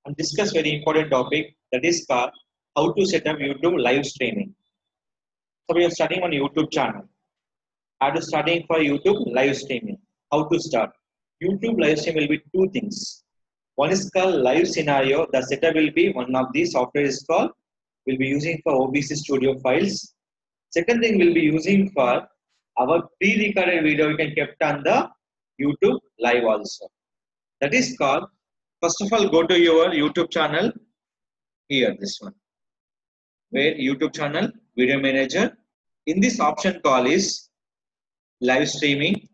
and discuss very important topic that is called how to set up YouTube live streaming. So we are studying on YouTube channel. How to studying for YouTube live streaming. How to start? YouTube live stream will be two things. One is called live scenario. The setup will be one of these software is called will be using for OBS Studio files. Second thing we'll be using for our pre-recorded video we can kept on the YouTube live also. That is called, first of all, go to your YouTube channel here, this one, where YouTube channel, video manager. In this option call is live streaming.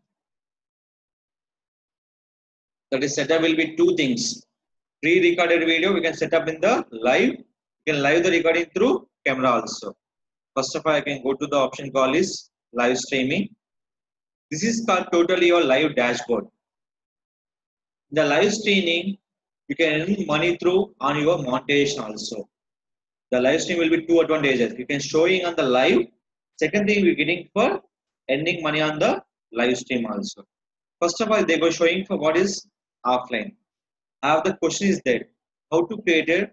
That is setup will be two things. Pre-recorded video we can set up in the live. You can live the recording through camera also. First of all, I can go to the option call is live streaming. This is called totally your live dashboard. The live streaming, you can earn money through on your monetization also. The live stream will be two advantages. You can showing on the live. Second thing, we're getting for earning money on the live stream also. First of all, they go showing for what is offline. Now the question is that how to create a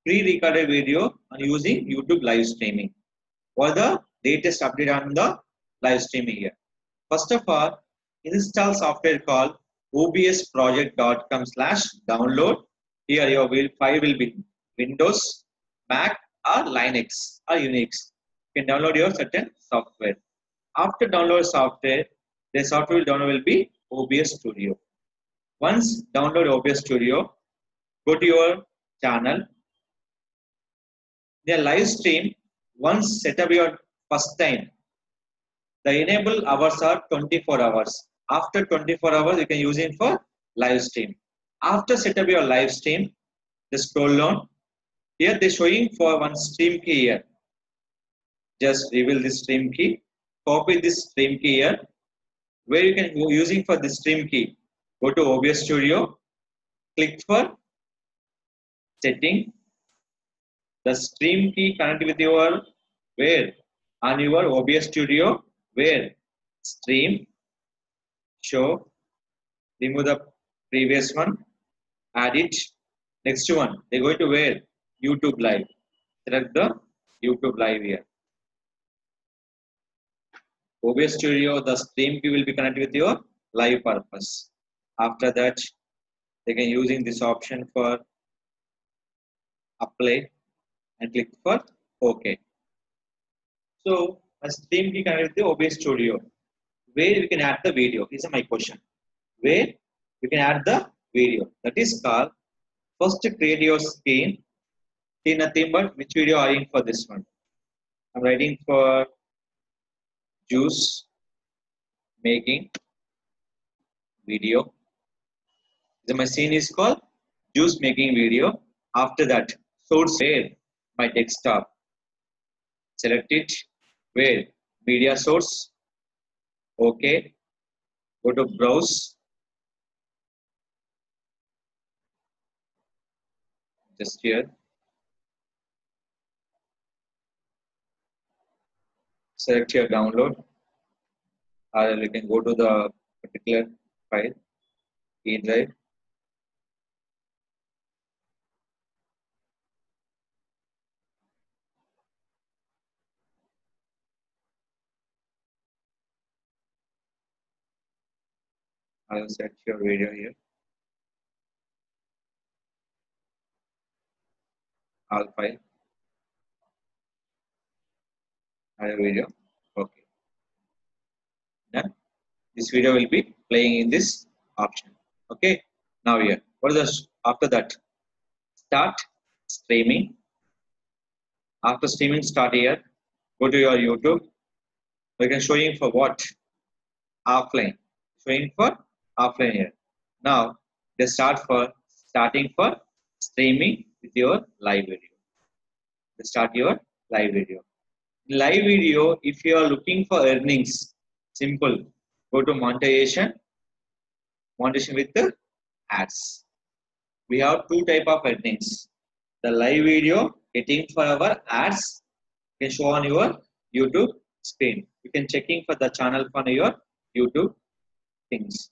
pre-recorded video on using YouTube live streaming. What the latest update on the live streaming here. First of all, install software called obsproject.com/download. Here your file will be Windows, Mac or Linux or Unix. You can download your certain software. After download software, the software will be OBS Studio. Once download OBS Studio, go to your channel. The live stream, once set up your first time, the enable hours are 24 hours. After 24 hours, you can use it for live stream. After set up your live stream, just scroll down. Here they're showing for one stream key here. Just reveal this stream key. Copy this stream key here. Where you can go using for this stream key. Go to OBS Studio. Click for setting. The stream key connect with your where on your OBS Studio. Where stream, show, remove the previous one, add it. Next one, they're going to where? YouTube live. Select the YouTube live here. OBS Studio, the stream key will be connected with your live purpose. After that, they can using this option for apply and click for OK. So, a stream key connected with the OBS Studio. Where we can add the video is my question. Where we can add the video. That is called, first create your screen. See nothing but which video are in for this one. I'm writing for juice making video. So my scene is called juice making video. After that, source where? My desktop. Select it. Where? Media source. OK. Go to browse. Just here. Select your download. Or you can go to the particular file, E drive. I will set your video here. All file. Add a video. Okay. Then this video will be playing in this option. Okay. Now here. What is the after that? Start streaming. After streaming, start here. Go to your YouTube. We can show you for what? Offline. Showing for offline here. Now they starting for streaming with your live video. Start your live video. Live video, if you are looking for earnings, simple. Go to monetization with the ads. We have two type of earnings. The live video getting for our ads can show on your YouTube screen. You can checking for the channel for your YouTube things.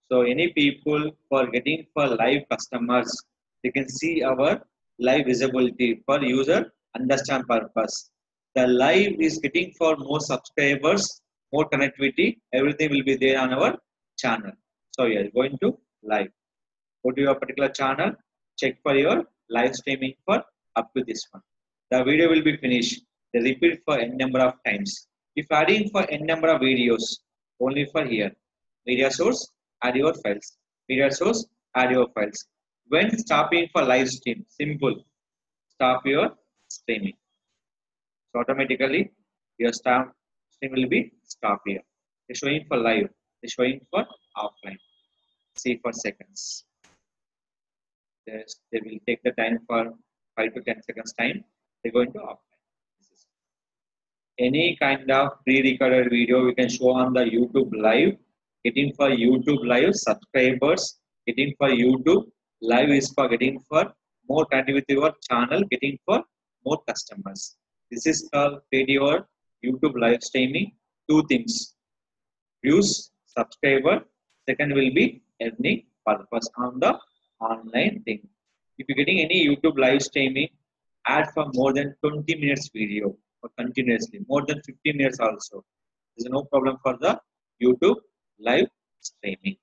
So any people for getting for live customers, they can see our live visibility for user understand purpose. The live is getting for more subscribers, more connectivity. Everything will be there on our channel. So you are going to live. Go to your particular channel, check for your live streaming for up to this one. The video will be finished. They repeat for n number of times. If adding for n number of videos, only for here. Media source, add your files. Media source, add your files. When stopping for live stream, simple. Stop your streaming. So automatically your stream will be stop here. They're showing for live. They're showing for offline. See for seconds. They will take the time for 5 to 10 seconds time. They're going to offline. Any kind of pre-recorded video we can show on the YouTube live. Getting for YouTube live subscribers. Getting for YouTube live is for getting for more connectivity with your channel. Getting for more customers. This is called paid your YouTube live streaming. Two things: views, subscriber. Second will be earning purpose on the online thing. If you're getting any YouTube live streaming, add for more than 20 minutes video or continuously, more than 15 minutes also. There's no problem for the YouTube live streaming.